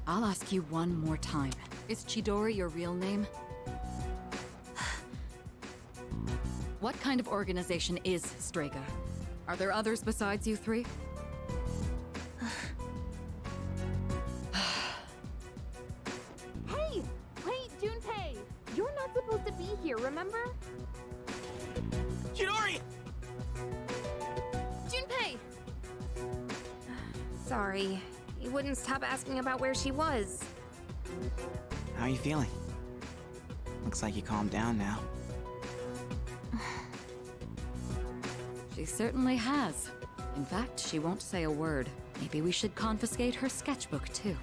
I'll ask you one more time. Is Chidori your real name? What kind of organization is Strega? Are there others besides you three? Hey! Wait, Junpei! You're not supposed to be here, remember? Chidori! Junpei! Sorry. He wouldn't stop asking about where she was. How are you feeling? Looks like you calmed down now. She certainly has. In fact, she won't say a word. Maybe we should confiscate her sketchbook, too.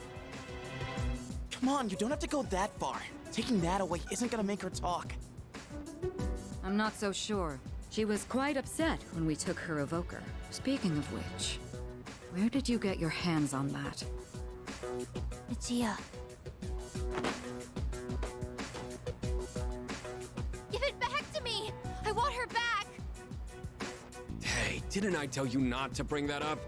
Come on, you don't have to go that far. Taking that away isn't gonna make her talk. I'm not so sure. She was quite upset when we took her evoker. Speaking of which, where did you get your hands on that? Michiya. Give it back to me! I want her back! Hey, didn't I tell you not to bring that up?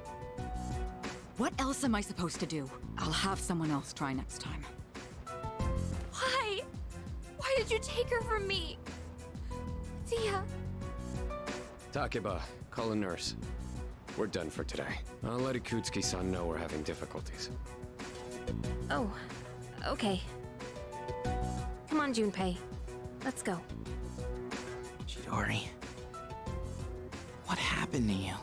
What else am I supposed to do? I'll have someone else try next time. Why? Why did you take her from me? Tia. Takeba, call a nurse. We're done for today. I'll let Ikutsuki-san know we're having difficulties. Oh, okay. Come on, Junpei. Let's go. Chidori. What happened to you?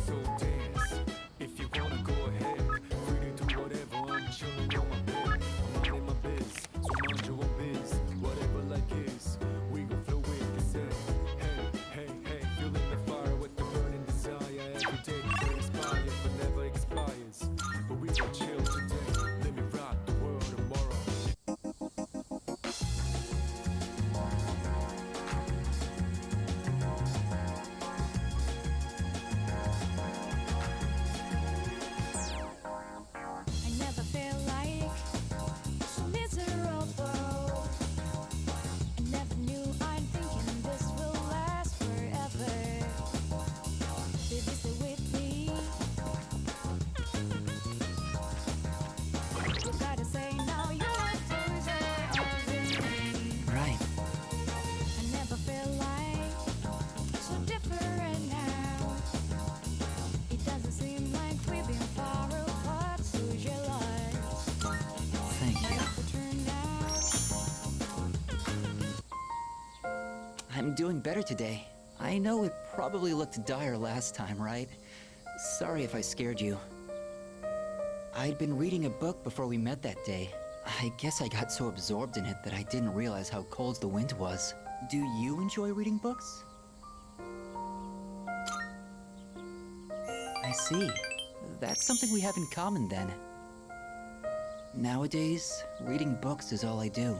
So dance, if you wanna go ahead. Free to do whatever, I'm chilling on my bed. I'm minding my biz, so mind your own biz. Whatever life is, we gon' flow with the set. Hey, hey, hey, feeling the fire with the burning desire. Every day we inspire, but never expires. But we gon' chill today, let me rock the world tomorrow. I never feel like so miserable. I never knew I'm thinking this will last forever. Baby, stay with me. You gotta say now you're closer of me. Right. I never feel like so different now. It doesn't seem like we've been far apart. Suit your life. Thank you. I'm doing better today. I know it probably looked dire last time, right? Sorry if I scared you. I'd been reading a book before we met that day. I guess I got so absorbed in it that I didn't realize how cold the wind was. Do you enjoy reading books? I see. That's something we have in common then. Nowadays, reading books is all I do.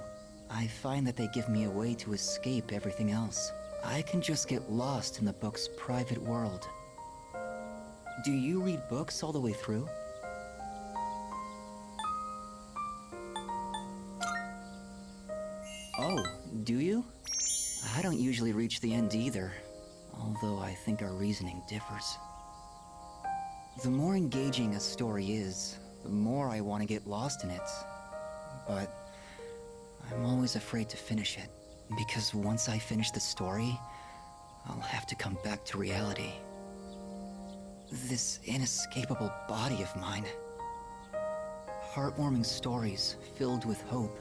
I find that they give me a way to escape everything else. I can just get lost in the book's private world. Do you read books all the way through? Oh, do you? I don't usually reach the end either, although I think our reasoning differs. The more engaging a story is, the more I want to get lost in it. But I'm always afraid to finish it, because once I finish the story, I'll have to come back to reality. This inescapable body of mine. Heartwarming stories filled with hope.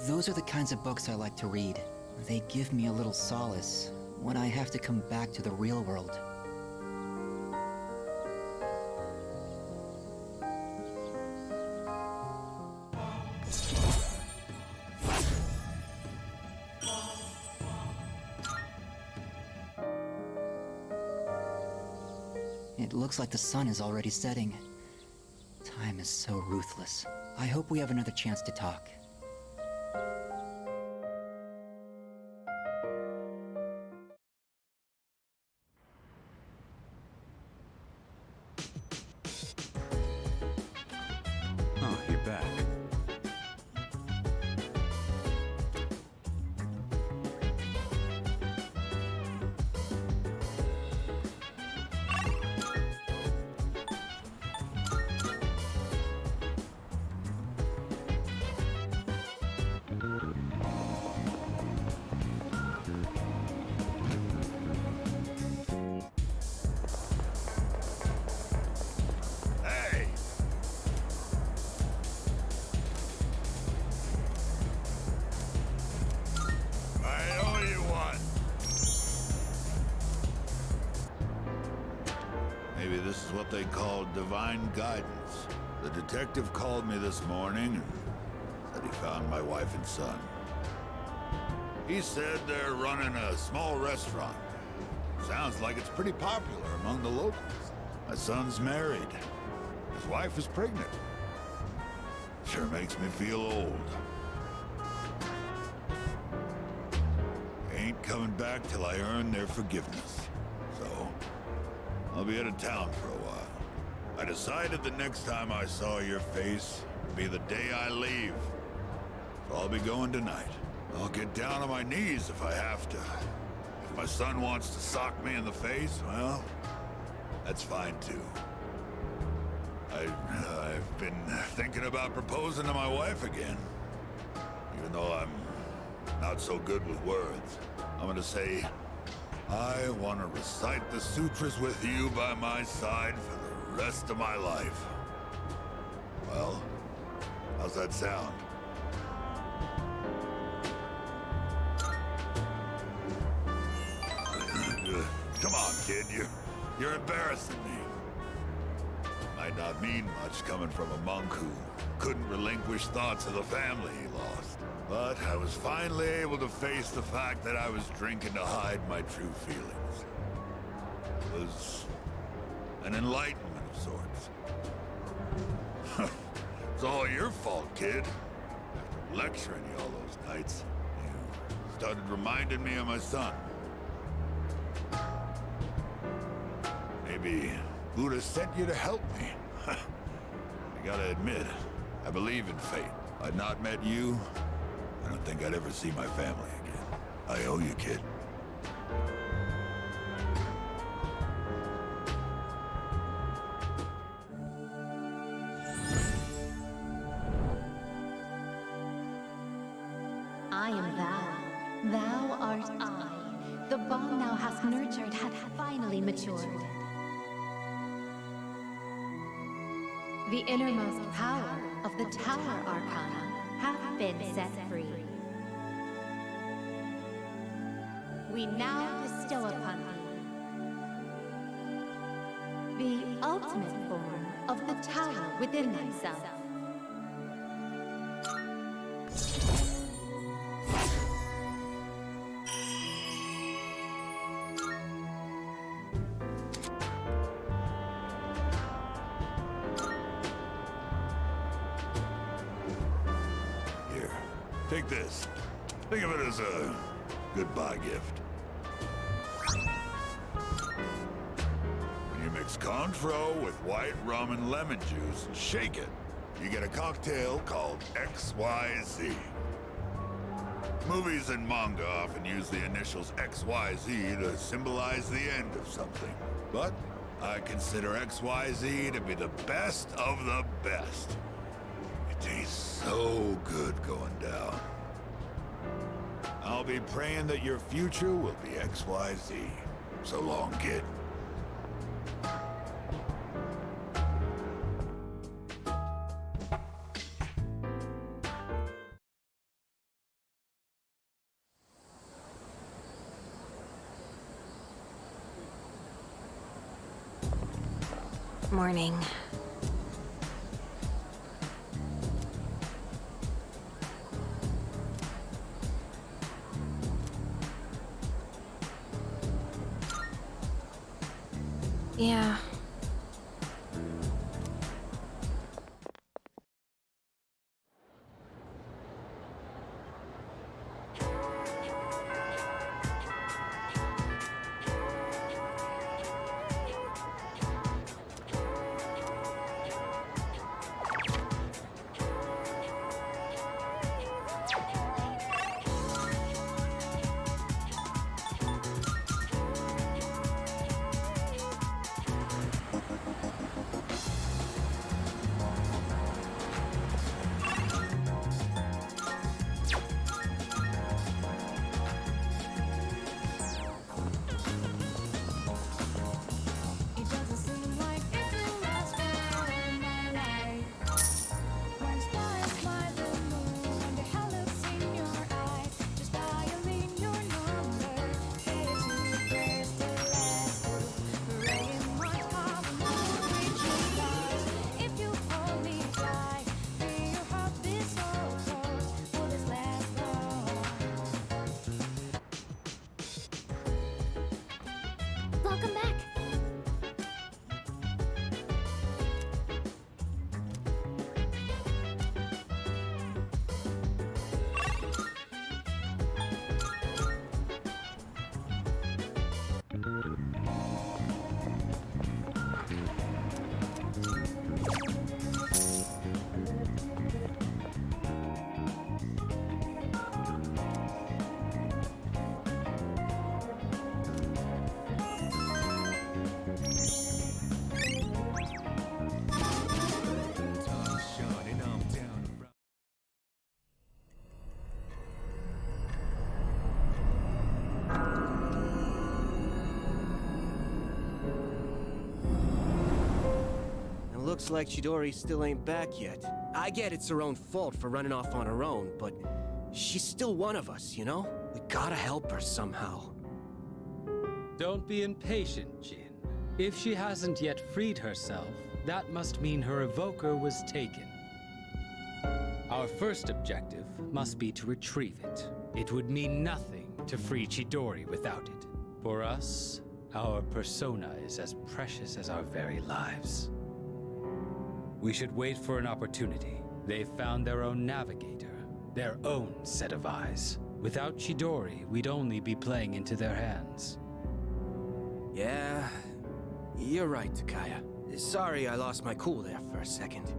Those are the kinds of books I like to read. They give me a little solace when I have to come back to the real world. It looks like the sun is already setting. Time is so ruthless. I hope we have another chance to talk. Oh, you're back. Maybe this is what they call divine guidance. The detective called me this morning and said he found my wife and son. He said they're running a small restaurant. Sounds like it's pretty popular among the locals. My son's married. His wife is pregnant. Sure makes me feel old. Ain't coming back till I earn their forgiveness. So, I'll be out of town for a while. I decided the next time I saw your face would be the day I leave. So I'll be going tonight. I'll get down on my knees if I have to. If my son wants to sock me in the face, well, that's fine too. I've been thinking about proposing to my wife again. Even though I'm not so good with words. I'm gonna say, I want to recite the sutras with you by my side for the rest of my life. Well, how's that sound? Come on, kid, you're embarrassing me. Might not mean much coming from a monk who couldn't relinquish thoughts of the family he lost. But I was finally able to face the fact that I was drinking to hide my true feelings. It was an enlightenment of sorts. It's all your fault, kid. After lecturing you all those nights, you started reminding me of my son. Maybe Buddha sent you to help me. I gotta admit, I believe in fate. If I'd not met you, I don't think I'd ever see my family again. I owe you, kid. I am thou. Thou art I. The bond thou hast nurtured hath finally matured. The innermost power of the Tower Arcana hath been set free. We now bestow upon thee the ultimate form of the tower within thyself. Here, take this. Think of it as a goodbye gift. When you mix Cointreau with white rum and lemon juice and shake it, you get a cocktail called XYZ. Movies and manga often use the initials XYZ to symbolize the end of something. But I consider XYZ to be the best of the best. It tastes so good going down. I'll be praying that your future will be XYZ. So long, kid. Morning. Yeah. Welcome back. Shining, I'm down around. It looks like Chidori still ain't back yet. I get it's her own fault for running off on her own, but she's still one of us, you know? We gotta help her somehow. Don't be impatient, Jin. If she hasn't yet freed herself, that must mean her evoker was taken. Our first objective must be to retrieve it. It would mean nothing to free Chidori without it. For us, our persona is as precious as our very lives. We should wait for an opportunity. They've found their own navigator, their own set of eyes. Without Chidori, we'd only be playing into their hands. Yeah, you're right, Takaya. Sorry I lost my cool there for a second.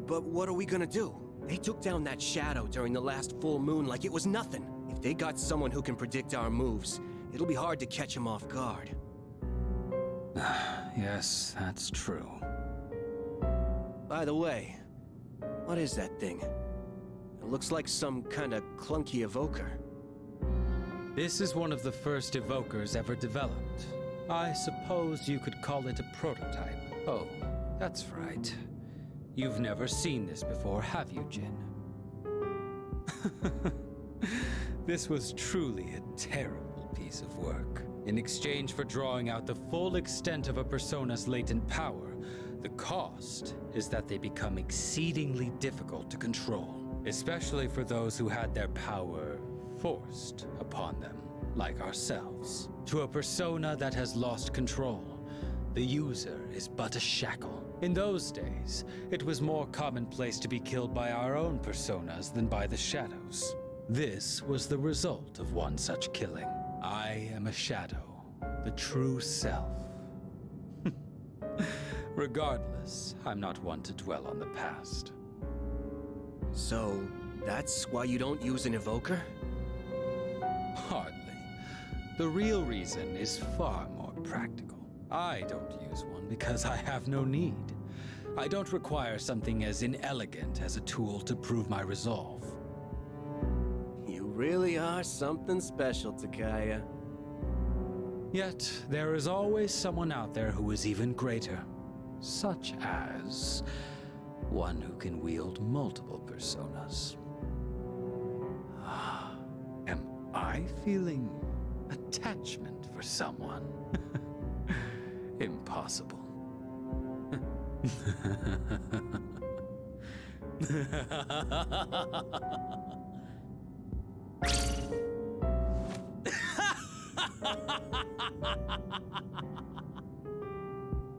But what are we gonna do? They took down that shadow during the last full moon like it was nothing. If they got someone who can predict our moves, it'll be hard to catch them off guard. Yes, that's true. By the way, what is that thing? It looks like some kind of clunky evoker. This is one of the first evokers ever developed. I suppose you could call it a prototype. Oh, that's right. You've never seen this before, have you, Jin? This was truly a terrible piece of work. In exchange for drawing out the full extent of a persona's latent power, the cost is that they become exceedingly difficult to control, especially for those who had their power forced upon them, like ourselves. To a persona that has lost control, the user is but a shackle. In those days, it was more commonplace to be killed by our own personas than by the shadows. This was the result of one such killing. I am a shadow, the true self. Regardless, I'm not one to dwell on the past. So, that's why you don't use an evoker? Hardly. The real reason is far more practical. I don't use one because I have no need. I don't require something as inelegant as a tool to prove my resolve. You really are something special, Takaya. Yet, there is always someone out there who is even greater. Such as one who can wield multiple personas. Am I feeling attachment for someone? Impossible.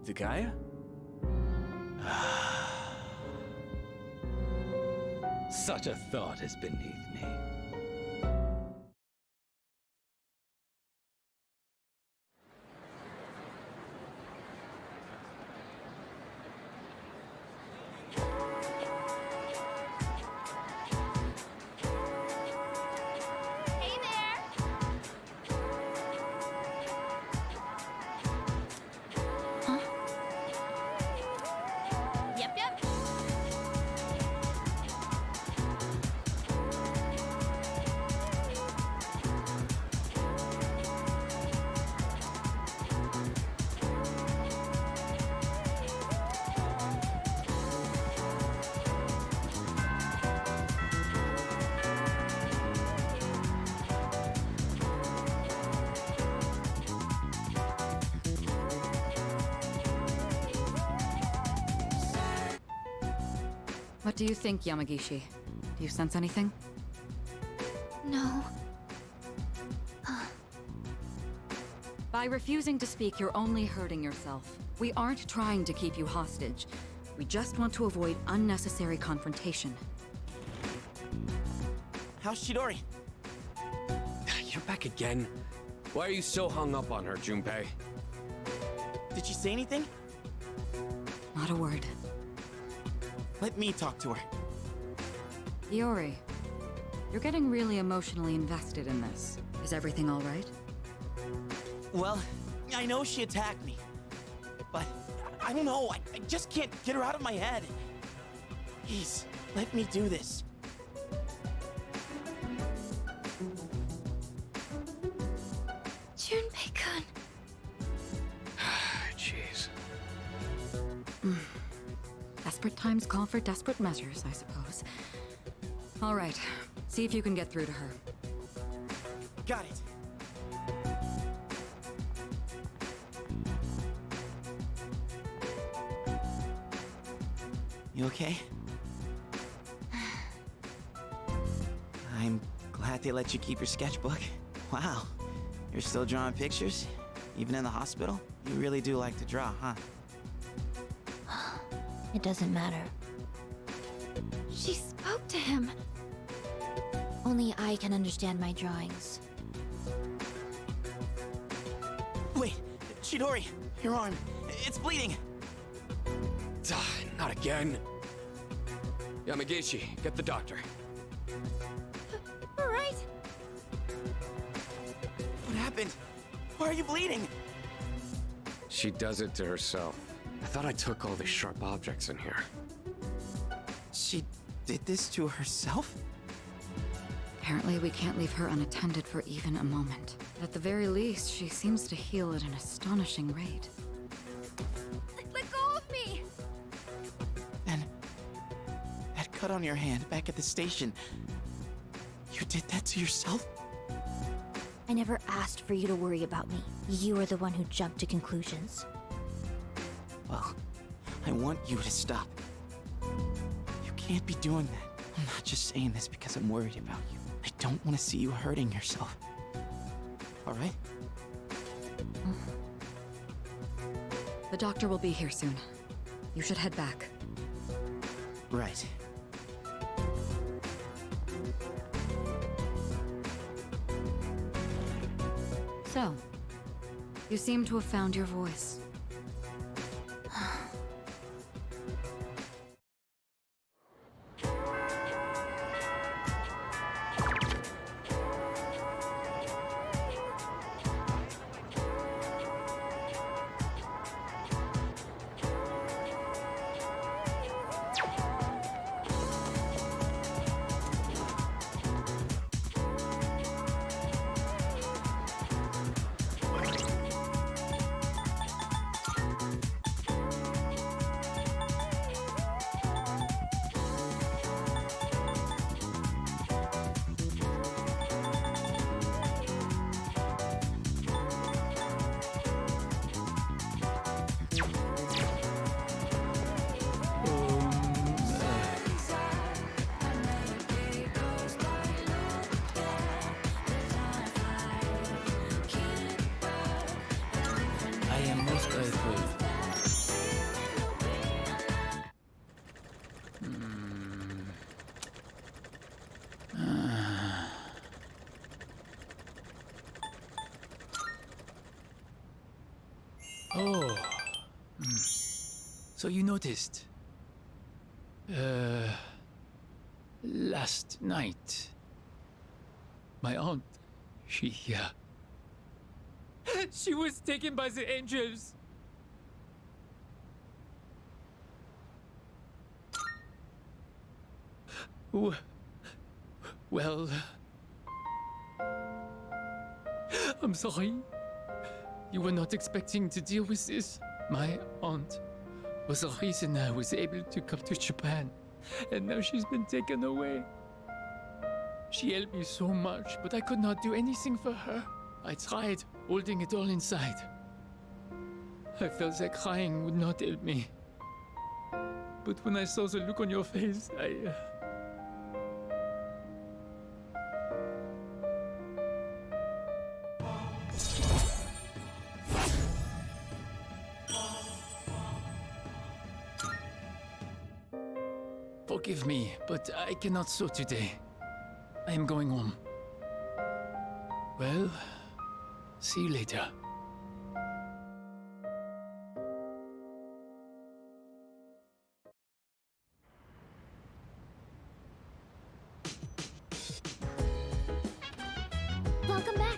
Takaya? Such a thought is beneath me. Hey there! Huh? Yep. What do you think, Yamagishi? Do you sense anything? No. By refusing to speak, you're only hurting yourself. We aren't trying to keep you hostage. We just want to avoid unnecessary confrontation. How's Chidori? You're back again. Why are you so hung up on her, Junpei? Did she say anything? Not a word. Let me talk to her. Iori, you're getting really emotionally invested in this. Is everything all right? Well, I know she attacked me, but I don't know. I just can't get her out of my head. Please, let me do this. Junpei-kun. Jeez. Desperate times call for desperate measures, I suppose. All right, see if you can get through to her. Got it. You okay? I'm glad they let you keep your sketchbook. Wow, you're still drawing pictures? Even in the hospital? You really do like to draw, huh? It doesn't matter. She spoke to him. Only I can understand my drawings. Wait, Chidori, your arm, it's bleeding. Not again. Yamagishi, get the doctor. All right. What happened? Why are you bleeding? She does it to herself. I thought I took all the sharp objects in here. She did this to herself? Apparently, we can't leave her unattended for even a moment. At the very least, she seems to heal at an astonishing rate. Let go of me! And that cut on your hand back at the station, you did that to yourself? I never asked for you to worry about me. You are the one who jumped to conclusions. Well, I want you to stop. You can't be doing that. I'm not just saying this because I'm worried about you. I don't want to see you hurting yourself. All right? The doctor will be here soon. You should head back. Right. So, you seem to have found your voice. I am most grateful. Oh. So you noticed. Last night, my aunt, she was taken by the angels. Well, I'm sorry. You were not expecting to deal with this. My aunt was the reason I was able to come to Japan, and now she's been taken away. She helped me so much, but I could not do anything for her. I tried holding it all inside. I felt that crying would not help me. But when I saw the look on your face, Forgive me, but I cannot sew today. I am going home. Well, see you later. Welcome back.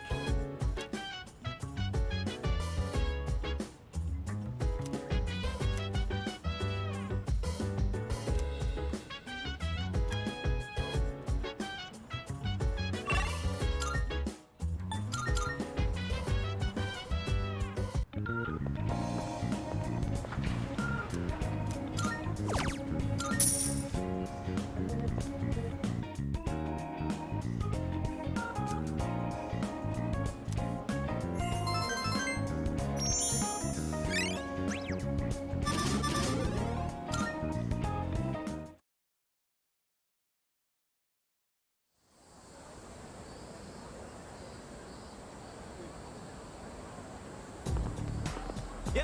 Yo!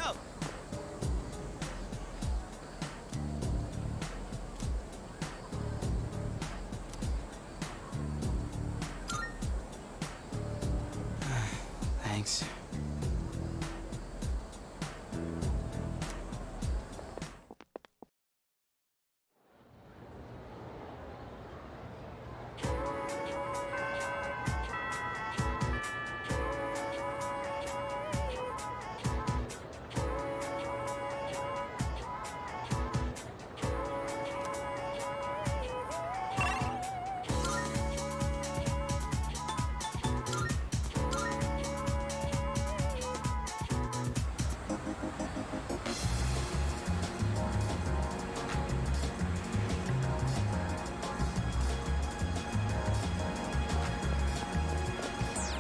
Thanks.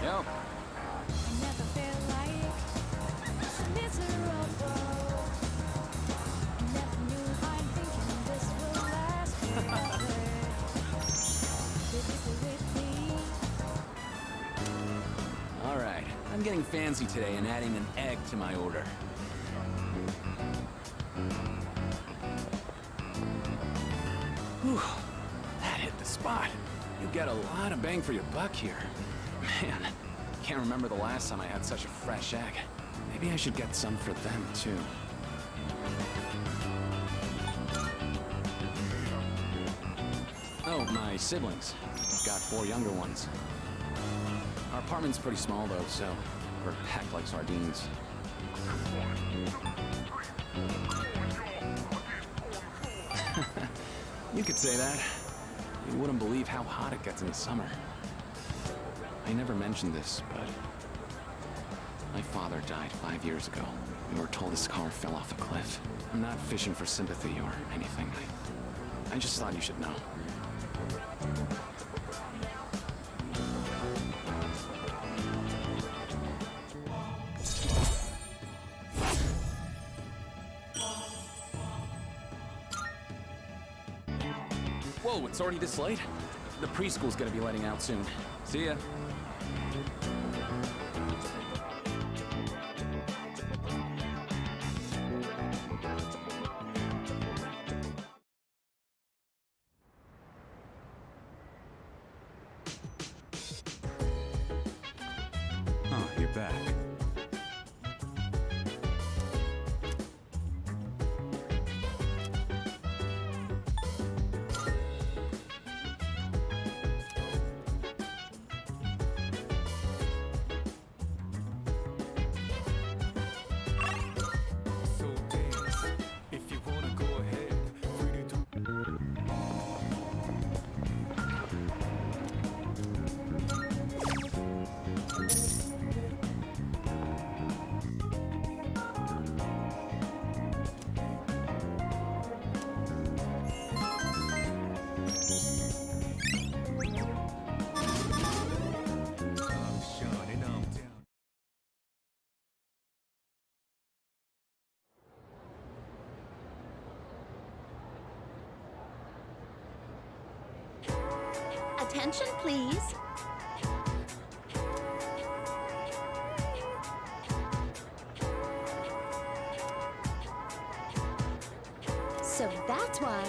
Yo. Never felt like miserable. Never knew I'm thinking this will last forever. Baby, stay with me. All right, I'm getting fancy today and adding an egg to my order. Whew, that hit the spot. You get a lot of bang for your buck here. Man, can't remember the last time I had such a fresh egg. Maybe I should get some for them, too. Oh, my siblings. I've got 4 younger ones. Our apartment's pretty small, though, so we're packed like sardines. You could say that. You wouldn't believe how hot it gets in the summer. I never mentioned this, but my father died 5 years ago. We were told his car fell off a cliff. I'm not fishing for sympathy or anything. I just thought you should know. Whoa, it's already this late? The preschool's gonna be letting out soon. See ya. Oh, you're back. So dance, if you wanna go ahead, free to do. I'm shining, I'm down. Attention, please. So that's why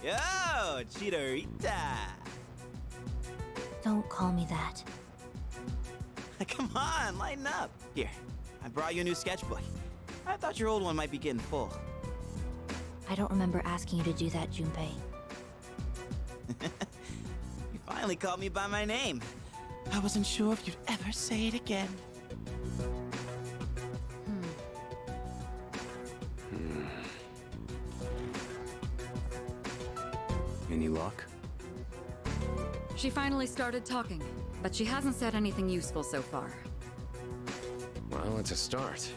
Yo, Chidorita! Don't call me that. Come on, lighten up. Here, I brought you a new sketchbook. I thought your old one might be getting full. I don't remember asking you to do that, Junpei. You finally called me by my name. I wasn't sure if you'd ever say it again. Any luck? She finally started talking, but she hasn't said anything useful so far. Well, it's a start.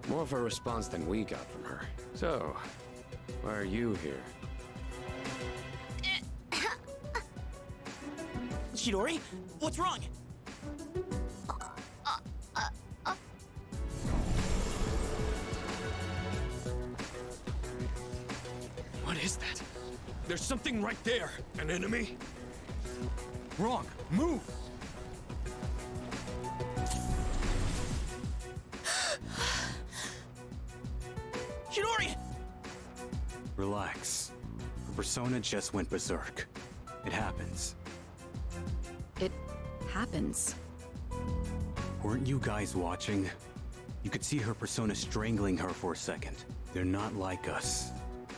More of a response than we got from her. So, why are you here? Chidori, what's wrong? What is that? There's something right there. An enemy? Wrong. Move! Chidori! Relax. Her persona just went berserk. It happens. It happens. Weren't you guys watching? You could see her persona strangling her for a second. They're not like us.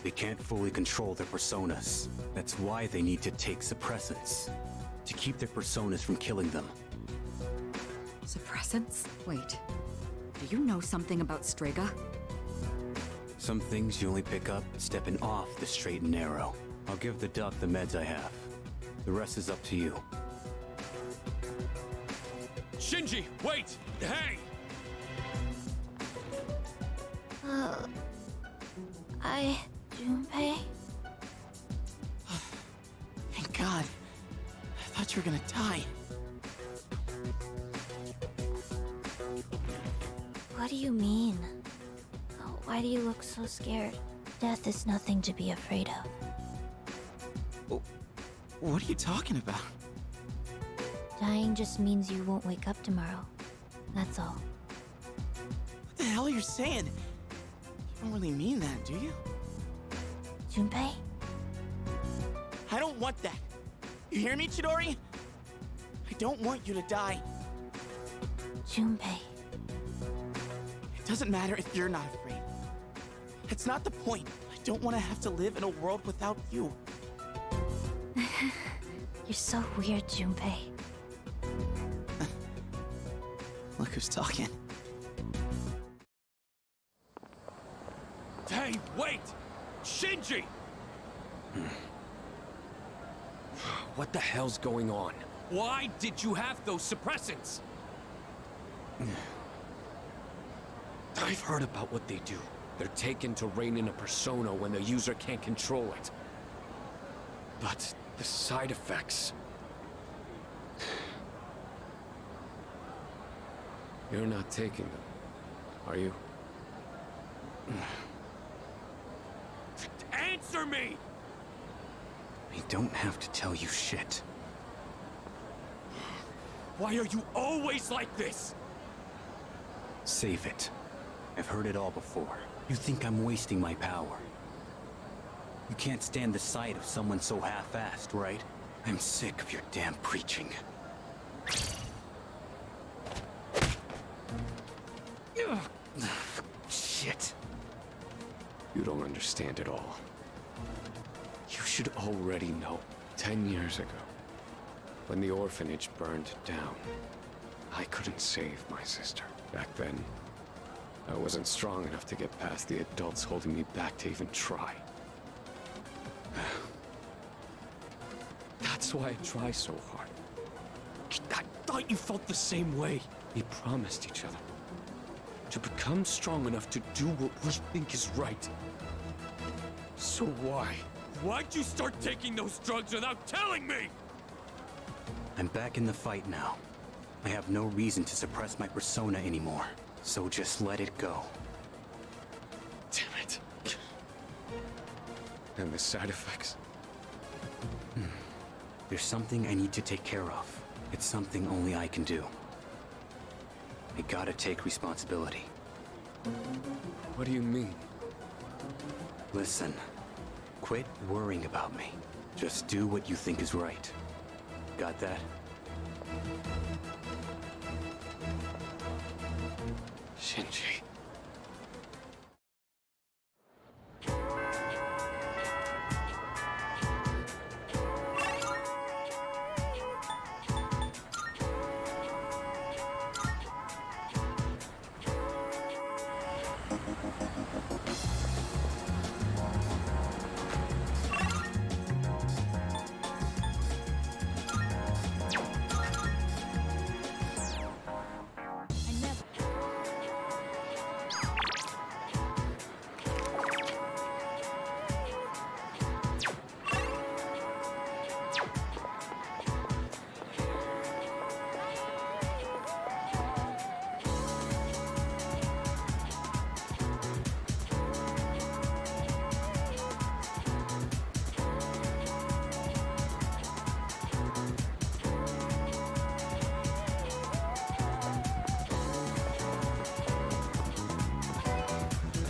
They can't fully control their personas. That's why they need to take suppressants. To keep their personas from killing them. Suppressants? Wait. Do you know something about Strega? Some things you only pick up stepping off the straight and narrow. I'll give the duck the meds I have. The rest is up to you. Shinji, wait! Hey! Junpei? Thank God. I thought you were gonna die. What do you mean? Oh, why do you look so scared? Death is nothing to be afraid of. What are you talking about? Dying just means you won't wake up tomorrow. That's all. What the hell are you saying? You don't really mean that, do you? Junpei? I don't want that. You hear me, Chidori? I don't want you to die. Junpei. It doesn't matter if you're not afraid. It's not the point. I don't want to have to live in a world without you. You're so weird, Junpei. Look who's talking. Hey, wait! Shinji! What the hell's going on? Why did you have those suppressants? I've heard about what they do. They're taken to rein in a persona when the user can't control it. But the side effects... You're not taking them, are you? Answer me! I don't have to tell you shit. Why are you always like this? Save it. I've heard it all before. You think I'm wasting my power. You can't stand the sight of someone so half-assed, right? I'm sick of your damn preaching. Shit. You don't understand at all. You should already know. 10 years ago, when the orphanage burned down, I couldn't save my sister. Back then, I wasn't strong enough to get past the adults holding me back to even try. That's why I try so hard. I thought you felt the same way. We promised each other to become strong enough to do what we think is right. So why? Why'd you start taking those drugs without telling me? I'm back in the fight now. I have no reason to suppress my persona anymore, so just let it go. Damn it. And the side effects? There's something I need to take care of. It's something only I can do. I gotta take responsibility. What do you mean? Listen, Quit worrying about me. Just do what you think is right. Got that? Shinji. I never.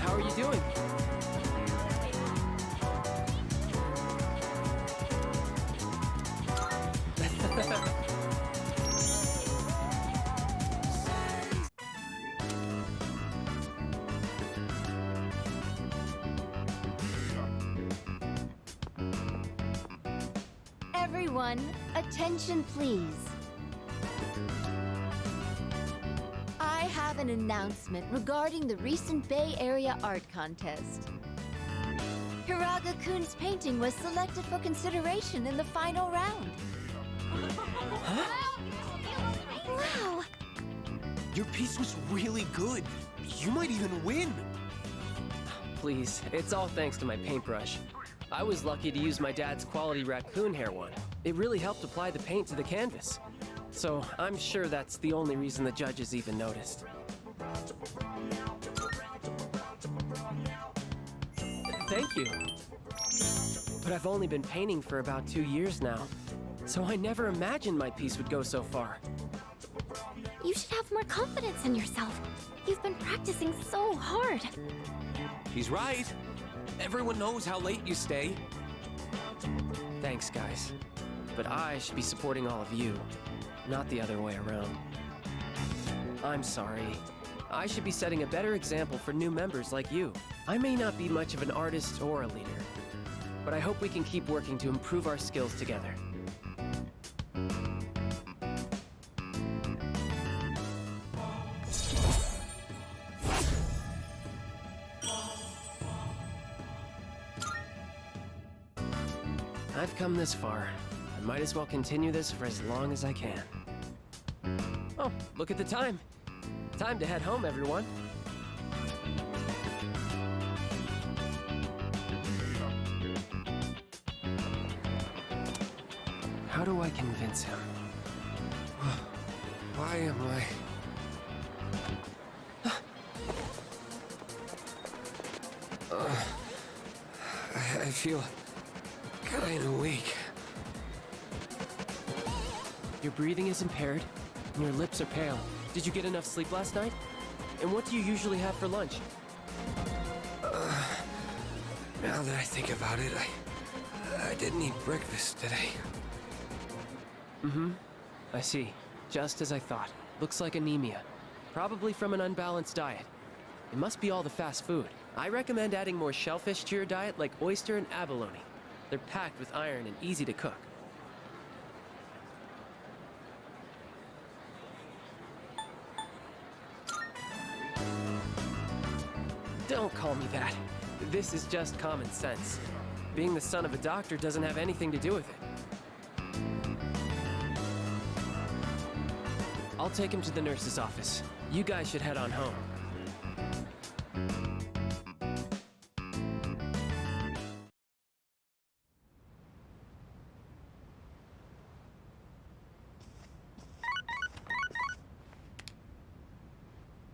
How are you doing? Everyone, attention please. I have an announcement regarding the recent Bay Area Art Contest. Hiraga-kun's painting was selected for consideration in the final round. Wow! Your piece was really good. You might even win. Please, it's all thanks to my paintbrush. I was lucky to use my dad's quality raccoon hair one. It really helped apply the paint to the canvas. So I'm sure that's the only reason the judges even noticed. Thank you. But I've only been painting for about 2 years now, so I never imagined my piece would go so far. You should have more confidence in yourself. You've been practicing so hard. He's right. Everyone knows how late you stay. Thanks, guys. But I should be supporting all of you, not the other way around. I'm sorry. I should be setting a better example for new members like you. I may not be much of an artist or a leader, but I hope we can keep working to improve our skills together. I've come this far. I might as well continue this for as long as I can. Oh, look at the time. Time to head home, everyone. How do I convince him? Why am I feel kinda weak. Your breathing is impaired, and your lips are pale. Did you get enough sleep last night? And what do you usually have for lunch? Now that I think about it, I didn't eat breakfast today. Mm-hmm. I see. Just as I thought. Looks like anemia. Probably from an unbalanced diet. It must be all the fast food. I recommend adding more shellfish to your diet like oyster and abalone. They're packed with iron and easy to cook. Don't call me that. This is just common sense. Being the son of a doctor doesn't have anything to do with it. I'll take him to the nurse's office. You guys should head on home.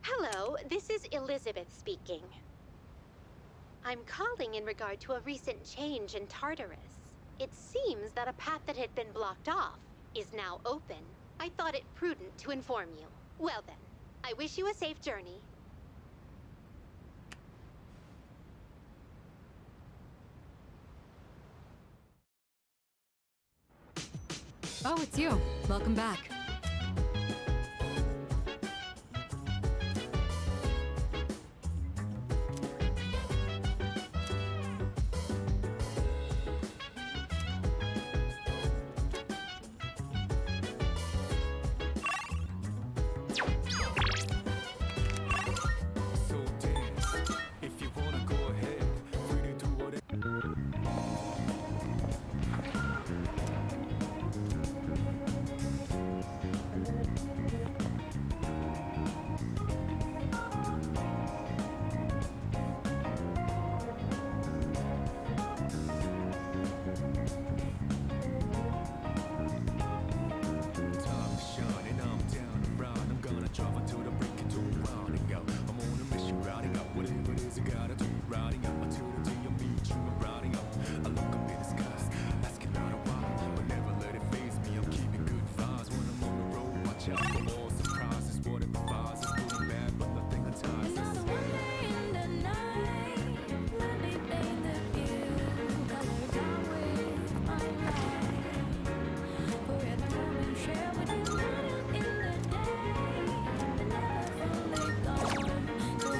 Hello, this is Elizabeth speaking. I'm calling in regard to a recent change in Tartarus. It seems that a path that had been blocked off is now open. I thought it prudent to inform you. Well then, I wish you a safe journey. Oh, it's you. Welcome back. So dance. If you wanna go ahead, free to do whatever. Time to shine and I'm down and round. I'm gonna drive until the break it to rounding out. I'm on a mission, routing up whatever it is I gotta do. Routing up until the day I meet you. I'm routing up. I look up in the skies, asking out a while, but never let it phase me. I'm keeping good vibes when I'm on the road. Watch out for all surprises. What it provides is good and bad, but nothing entices. Another one day in the night. Let me paint the view. Color down with my mind. Forget my time and share with you. Not in the day. But never fully gone. So let me be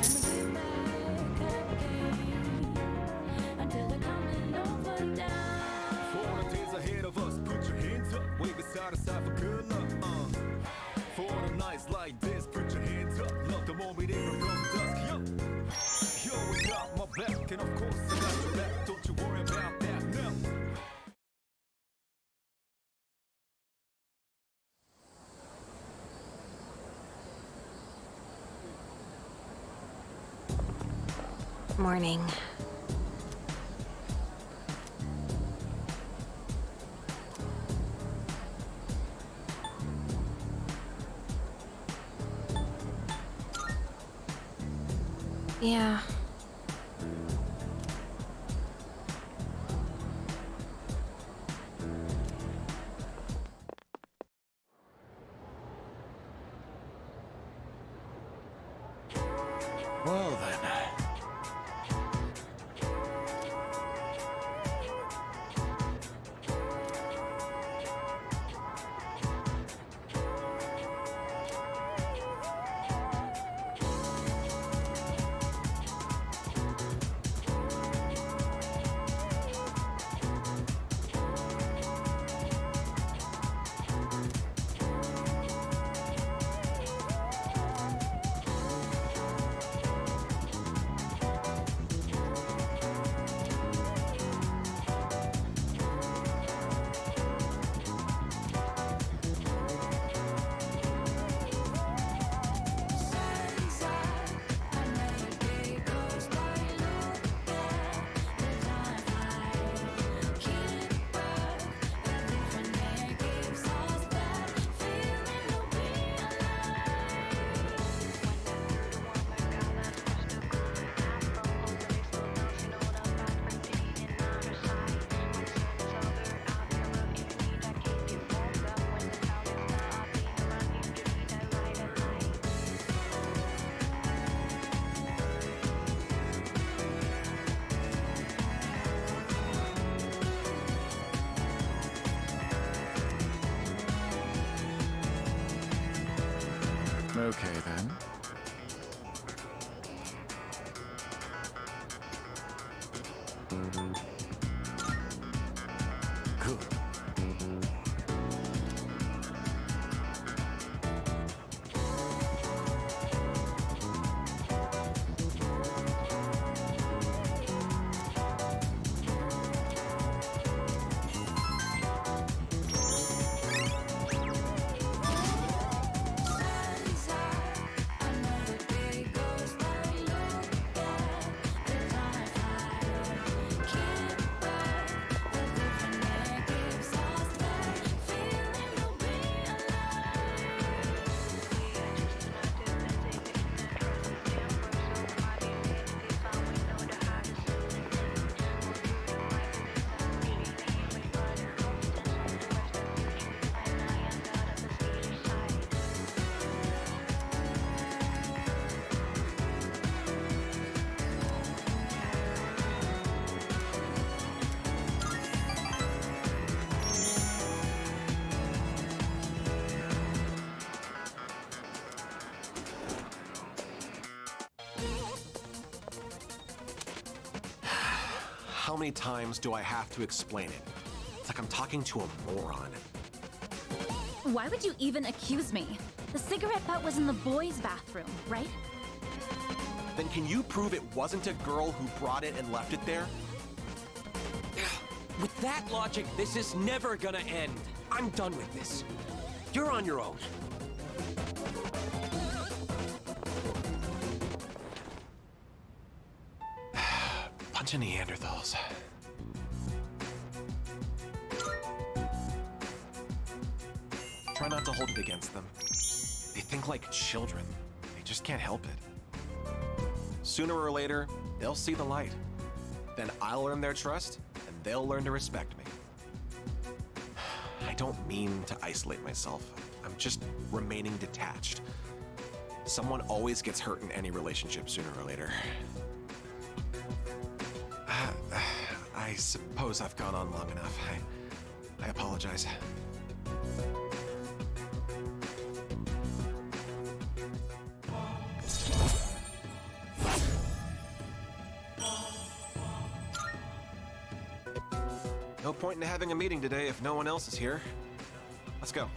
back again. Until the coming over down. For the days ahead of us, put your hands up. Wave it side to side for good luck. For the nights like this, put your hands up. Love the moment even from dusk. Yo, we got my back, and of course I got your back. Don't you worry about that now. Morning. Yeah. Well then. Okay, then. Cool. Another day goes by. Look at the time. Can't how many times do I have to explain it? It's like I'm talking to a moron. Why would you even accuse me? The cigarette butt was in the boys' bathroom, right? Then can you prove it wasn't a girl who brought it and left it there? With that logic, this is never gonna end. I'm done with this. You're on your own. Bunch of Neanderthals. Try not to hold it against them. They think like children. They just can't help it. Sooner or later, they'll see the light. Then I'll earn their trust, and they'll learn to respect me. I don't mean to isolate myself. I'm just remaining detached. Someone always gets hurt in any relationship sooner or later. I suppose I've gone on long enough. I apologize. No point in having a meeting today if no one else is here. Let's go.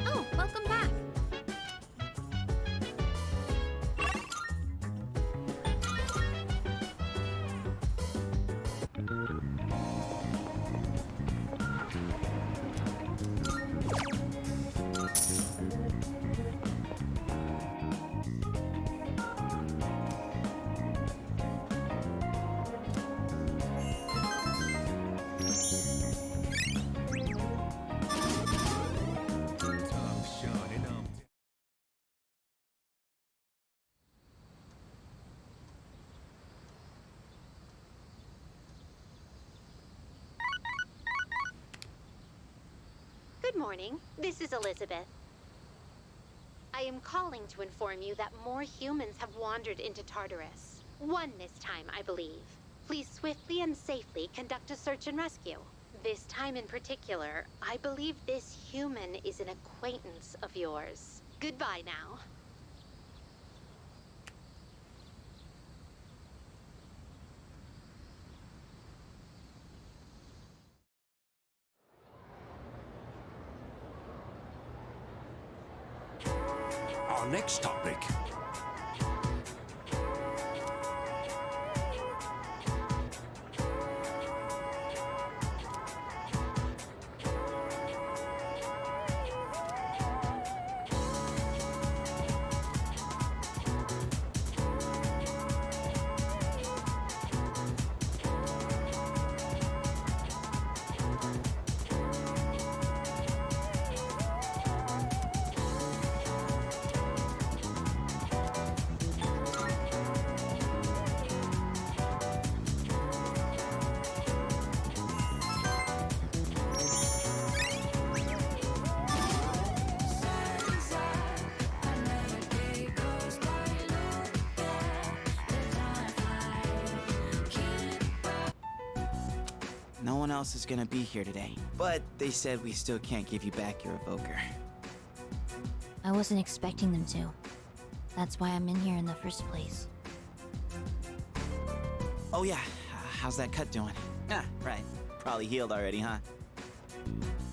Oh, welcome back. Good morning. This is Elizabeth. I am calling to inform you that more humans have wandered into Tartarus. One this time, I believe. Please swiftly and safely conduct a search and rescue. This time in particular, I believe this human is an acquaintance of yours. Goodbye now. Our next topic. No one else is gonna be here today, but they said we still can't give you back your evoker. I wasn't expecting them to. That's why I'm in here in the first place. Oh yeah, how's that cut doing? Ah, right. Probably healed already, huh?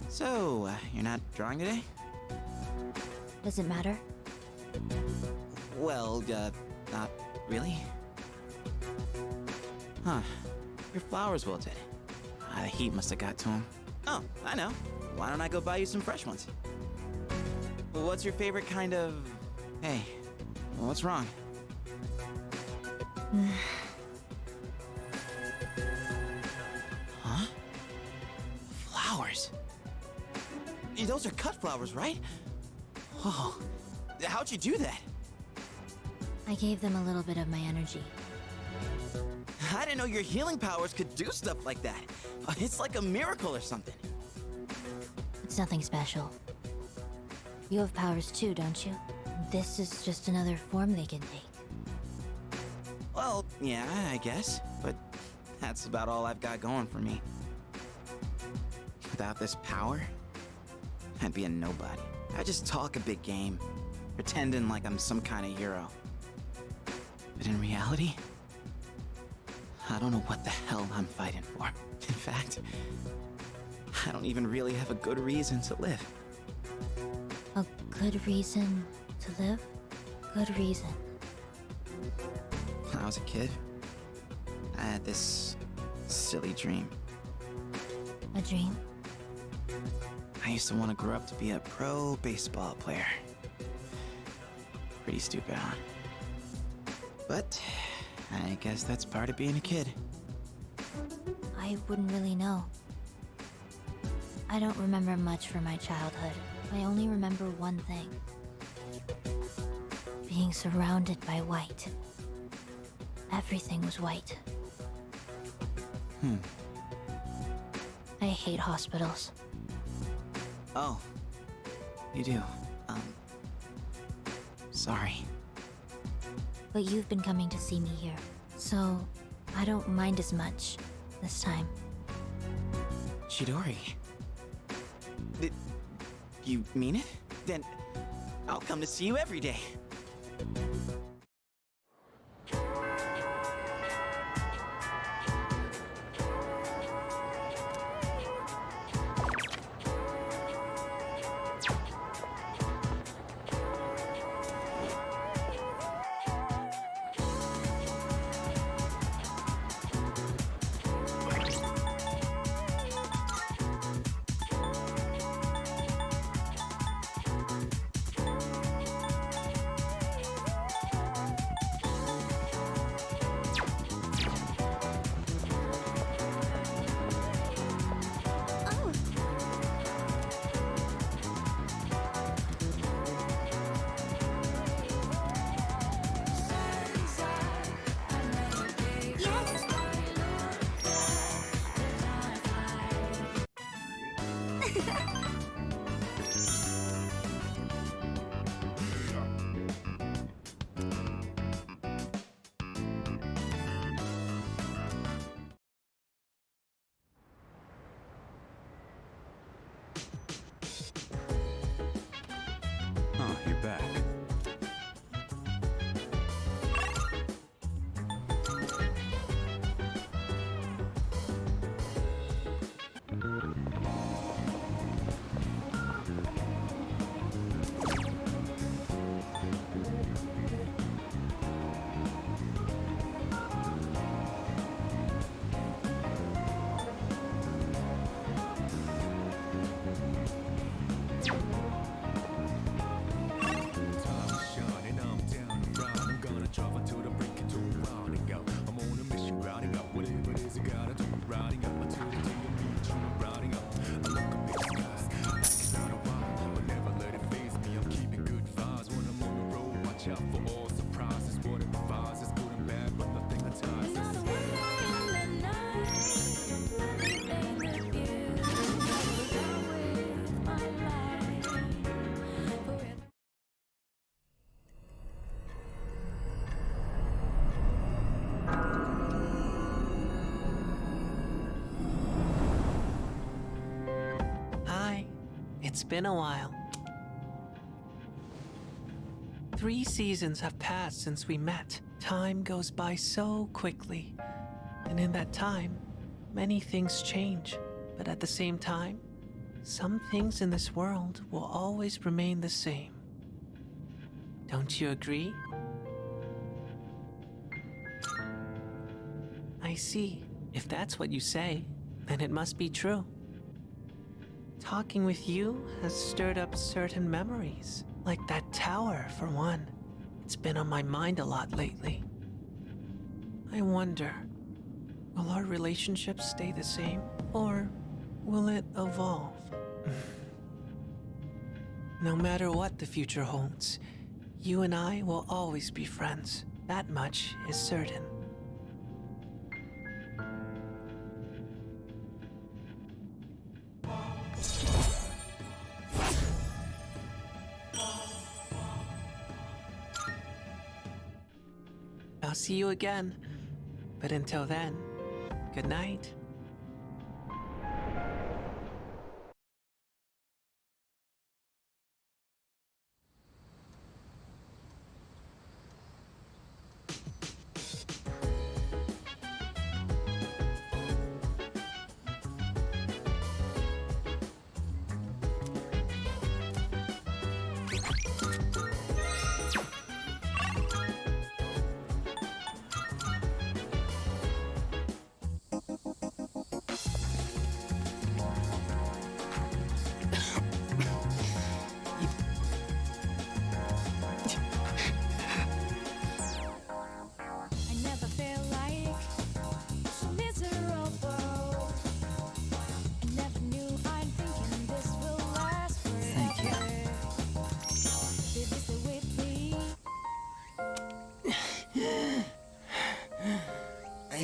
So, you're not drawing today? Does it matter? Well, not really. Huh. Your flowers wilted. The heat must have got to them. Oh, I know. Why don't I go buy you some fresh ones? What's your favorite kind of... Hey, what's wrong? Huh? Flowers? Those are cut flowers, right? Whoa. How'd you do that? I gave them a little bit of my energy. I didn't know your healing powers could do stuff like that. It's like a miracle or something. It's nothing special. You have powers too, don't you? This is just another form they can take. Well, yeah, I guess. But that's about all I've got going for me. Without this power, I'd be a nobody. I just talk a big game, pretending like I'm some kind of hero. But in reality, I don't know what the hell I'm fighting for. In fact, I don't even really have a good reason to live. A good reason to live? Good reason. When I was a kid, I had this silly dream. A dream? I used to want to grow up to be a pro baseball player. Pretty stupid, huh? But I guess that's part of being a kid. I wouldn't really know. I don't remember much from my childhood. I only remember one thing. Being surrounded by white. Everything was white. I hate hospitals. Oh, you do. Sorry. But you've been coming to see me here, so I don't mind as much this time. Chidori. You mean it? Then I'll come to see you every day. Oh, you're back. Hi, it's been a while. 3 seasons have passed since we met. Time goes by so quickly. And in that time, many things change. But at the same time, some things in this world will always remain the same. Don't you agree? I see. If that's what you say, then it must be true. Talking with you has stirred up certain memories, like that tower, for one. It's been on my mind a lot lately. I wonder, will our relationship stay the same, or will it evolve? No matter what the future holds, you and I will always be friends. That much is certain. I'll see you again. But until then, good night.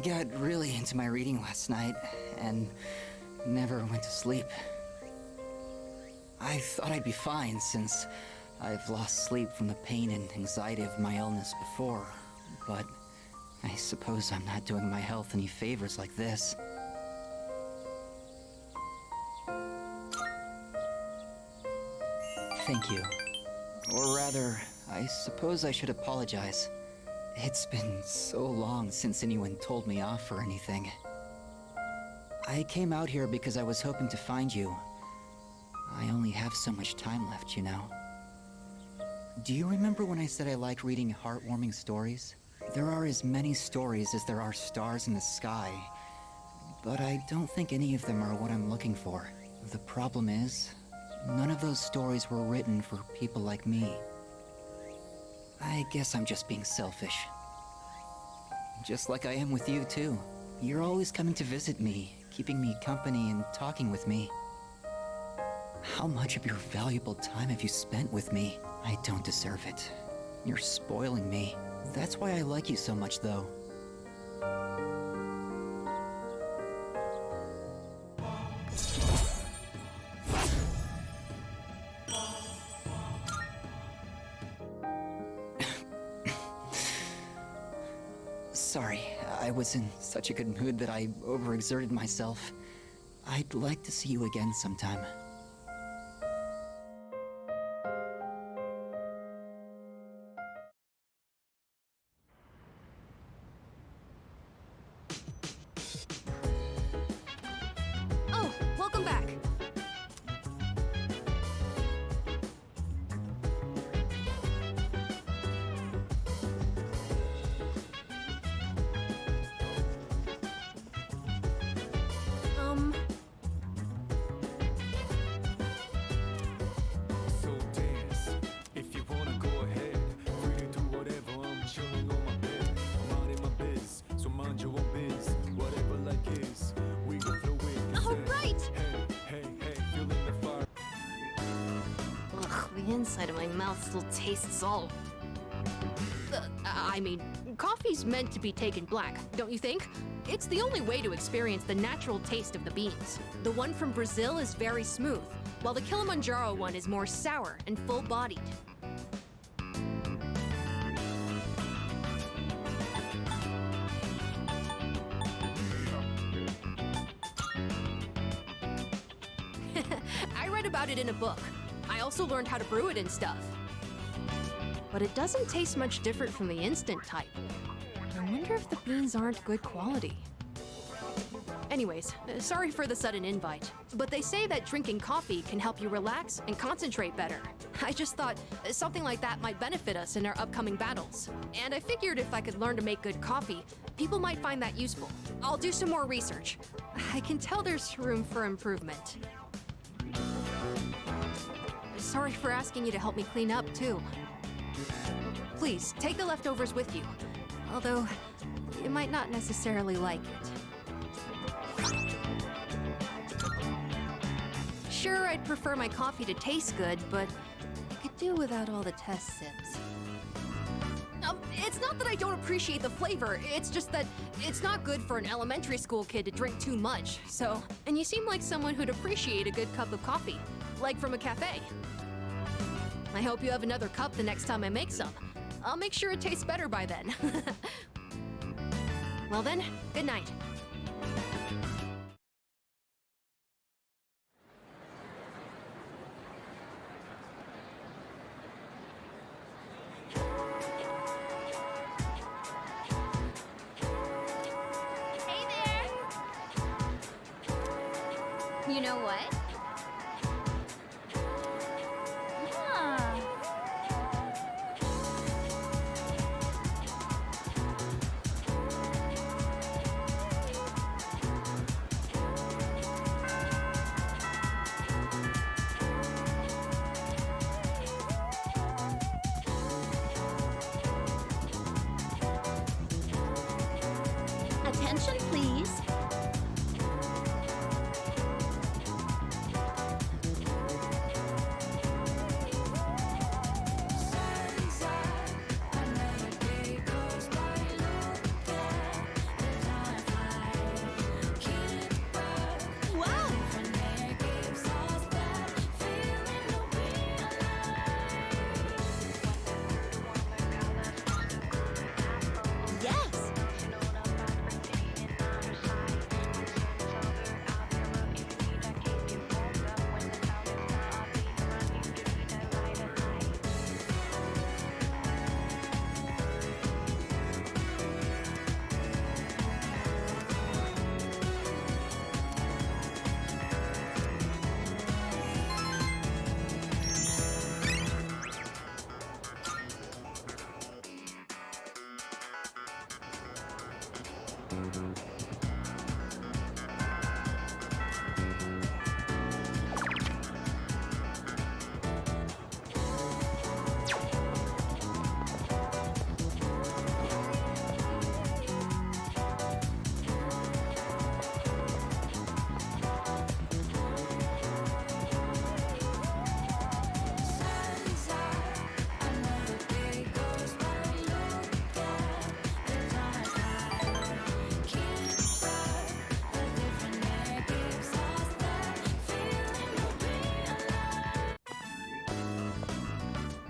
I got really into my reading last night and never went to sleep. I thought I'd be fine since I've lost sleep from the pain and anxiety of my illness before, but I suppose I'm not doing my health any favors like this. Thank you. Or rather, I suppose I should apologize. It's been so long since anyone told me off or anything. I came out here because I was hoping to find you. I only have so much time left, you know. Do you remember when I said I like reading heartwarming stories? There are as many stories as there are stars in the sky, but I don't think any of them are what I'm looking for. The problem is, none of those stories were written for people like me. I guess I'm just being selfish. Just like I am with you, too. You're always coming to visit me, keeping me company and talking with me. How much of your valuable time have you spent with me? I don't deserve it. You're spoiling me. That's why I like you so much, though. Sorry, I was in such a good mood that I overexerted myself. I'd like to see you again sometime. Oh, welcome back. So dance, if you wanna go ahead. Free to do whatever, I'm chilling on my bed. I'm out in my biz, so mind your own biz. Whatever like is, we gon' throw it. All right. Hey, feeling the fire. Ugh, the inside of my mouth still tastes salt. I mean, coffee's meant to be taken black, don't you think? It's the only way to experience the natural taste of the beans. The one from Brazil is very smooth, while the Kilimanjaro one is more sour and full-bodied. I read about it in a book. I also learned how to brew it and stuff. But it doesn't taste much different from the instant type. I wonder if the beans aren't good quality. Anyways, sorry for the sudden invite, but they say that drinking coffee can help you relax and concentrate better. I just thought something like that might benefit us in our upcoming battles. And I figured if I could learn to make good coffee, people might find that useful. I'll do some more research. I can tell there's room for improvement. Sorry for asking you to help me clean up, too. Please, take the leftovers with you. Although, you might not necessarily like it. Sure, I'd prefer my coffee to taste good, but I could do without all the test sips. It's not that I don't appreciate the flavor, it's just that it's not good for an elementary school kid to drink too much, so... And you seem like someone who'd appreciate a good cup of coffee, like from a cafe. I hope you have another cup the next time I make some. I'll make sure it tastes better by then. Well then, good night. Hey there! You know what? Yeah. Attention, please.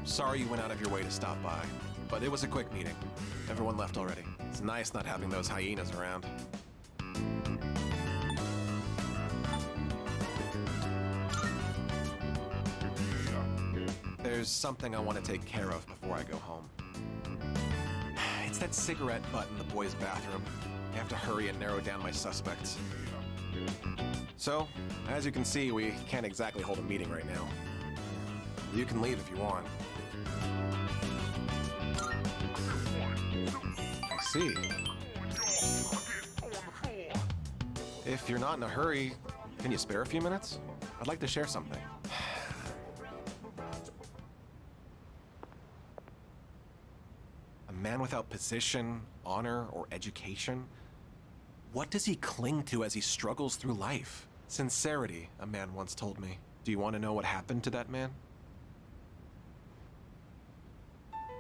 Sorry you went out of your way to stop by, but it was a quick meeting. Everyone left already. It's nice not having those hyenas around. There's something I want to take care of before I go home. It's that cigarette butt in the boys' bathroom. I have to hurry and narrow down my suspects. So, as you can see, we can't exactly hold a meeting right now. You can leave if you want. I see. If you're not in a hurry, can you spare a few minutes? I'd like to share something. A man without position, honor, or education? What does he cling to as he struggles through life? Sincerity, a man once told me. Do you want to know what happened to that man?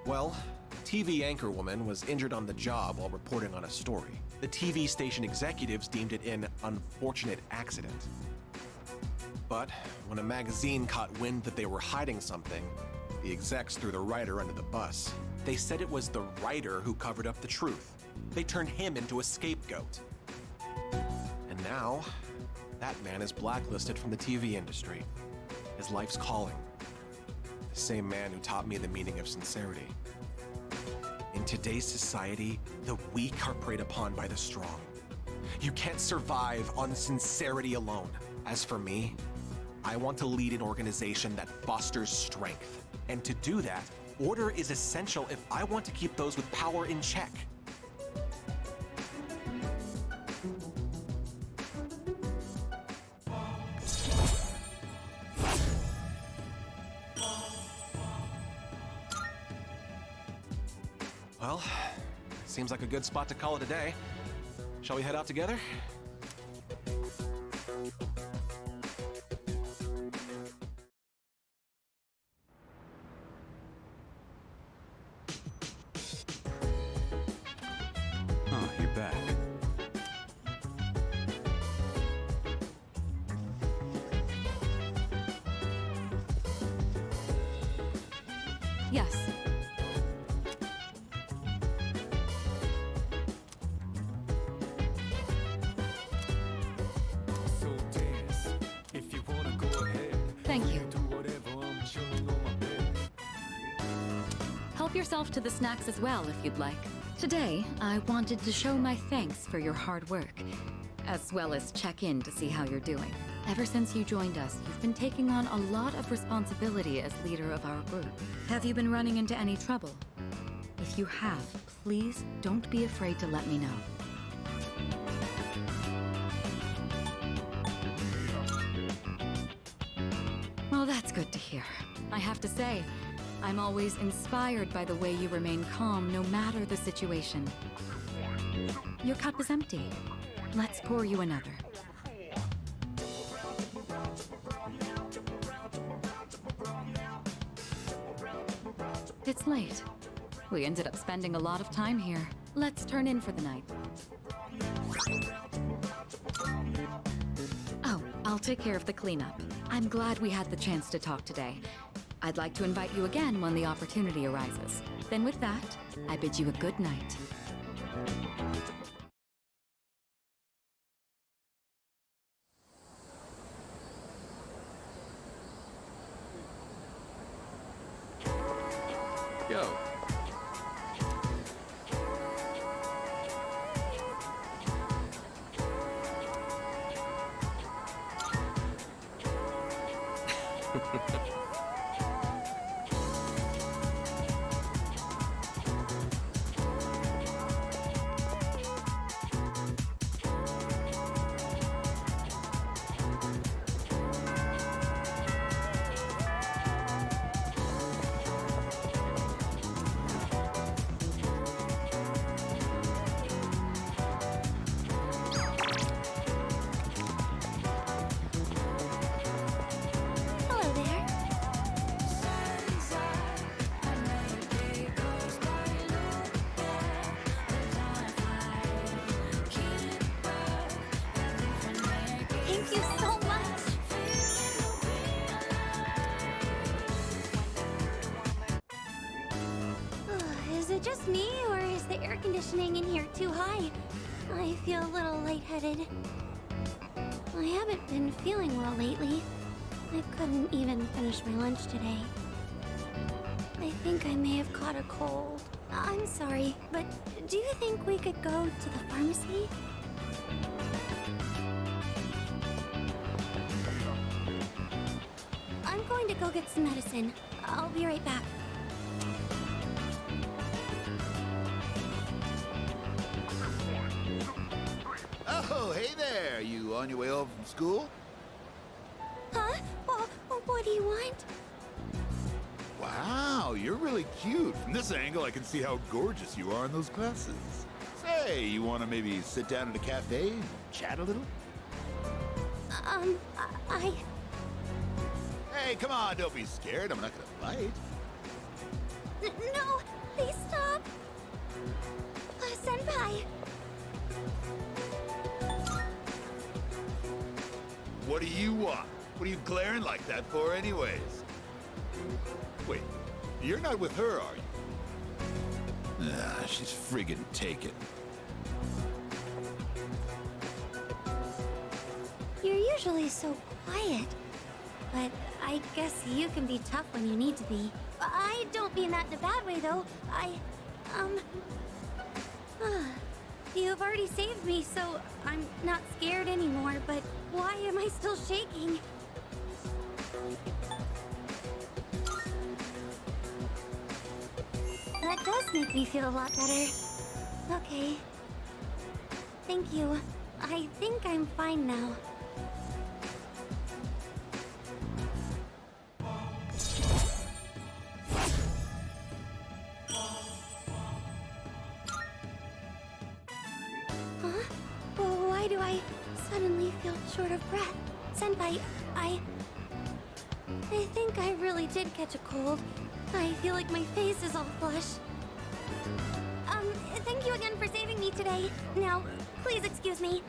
Well, a TV anchorwoman was injured on the job while reporting on a story. The TV station executives deemed it an unfortunate accident. But when a magazine caught wind that they were hiding something, the execs threw the writer under the bus. They said it was the writer who covered up the truth. They turned him into a scapegoat. And now, that man is blacklisted from the TV industry. His life's calling. The same man who taught me the meaning of sincerity. In today's society, the weak are preyed upon by the strong. You can't survive on sincerity alone. As for me, I want to lead an organization that fosters strength. And to do that, order is essential if I want to keep those with power in check. Well, seems like a good spot to call it a day. Shall we head out together? Oh, you're back. Yes. So dance. If you wanna go ahead. Thank you. Do whatever, I'm chilling on my bed. Help yourself to the snacks as well if you'd like. Today, I wanted to show my thanks for your hard work, as well as check in to see how you're doing. Ever since you joined us, you've been taking on a lot of responsibility as leader of our group. Have you been running into any trouble? If you have, please don't be afraid to let me know. Well, that's good to hear. I have to say, I'm always inspired by the way you remain calm no matter the situation. Your cup is empty. Let's pour you another. It's late. We ended up spending a lot of time here. Let's turn in for the night. Oh, I'll take care of the cleanup. I'm glad we had the chance to talk today. I'd like to invite you again when the opportunity arises. Then with that, I bid you a good night. Yo. Thank you so much. Is it just me, or is the air conditioning in here too high? I feel a little lightheaded. I haven't been feeling well lately. I couldn't even finish my lunch today. I think I may have caught a cold. I'm sorry, but do you think we could go to the pharmacy? I'm going to go get some medicine. I'll be right back. Oh, hey there! You on your way home from school? Huh? What do you want? Wow, you're really cute. From this angle, I can see how gorgeous you are in those glasses. Say, you want to maybe sit down at a cafe and chat a little? Hey, come on, don't be scared. I'm not gonna bite. No, please stop. Senpai. What do you want? What are you glaring like that for anyways? Wait, you're not with her, are you? Nah, she's friggin' taken. You're usually so quiet. But I guess you can be tough when you need to be. I don't mean that in a bad way, though. You've already saved me, so I'm not scared anymore, but why am I still shaking? That does make me feel a lot better. Okay. Thank you. I think I'm fine now. Why do I suddenly feel short of breath? Senpai, I think I really did catch a cold. I feel like my face is all flush. Thank you again for saving me today. Now, please excuse me.